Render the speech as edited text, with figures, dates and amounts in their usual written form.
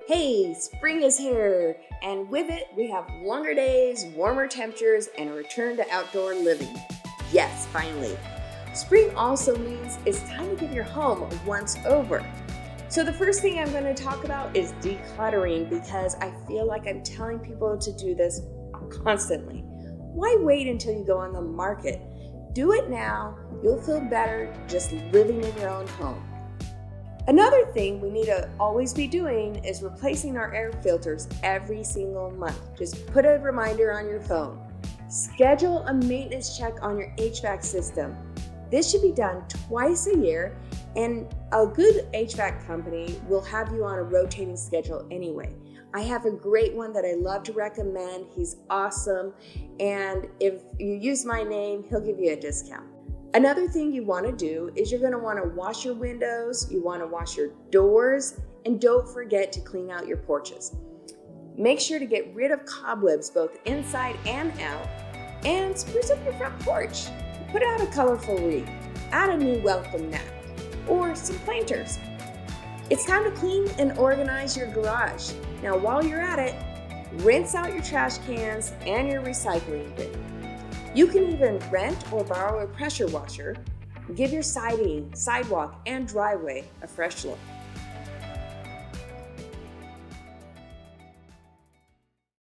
Hey, spring is here, and with it, we have longer days, warmer temperatures, and a return to outdoor living. Yes, finally. Spring also means it's time to give your home a once over. So, the first thing I'm going to talk about is decluttering because I feel like I'm telling people to do this constantly. Why wait until you go on the market? Do it now. You'll feel better just living in your own home. Another thing we need to always be doing is replacing our air filters every single month. Just put a reminder on your phone. Schedule a maintenance check on your HVAC system. This should be done twice a year, and a good HVAC company will have you on a rotating schedule anyway. I have a great one that I love to recommend. He's awesome, and if you use my name, he'll give you a discount. Another thing you want to do is you're going to want to wash your windows, you want to wash your doors, and don't forget to clean out your porches. Make sure to get rid of cobwebs both inside and out, and spruce up your front porch. Put out a colorful wreath, add a new welcome mat, or some planters. It's time to clean and organize your garage. Now while you're at it, rinse out your trash cans and your recycling bin. You can even rent or borrow a pressure washer. Give your siding, sidewalk, and driveway a fresh look.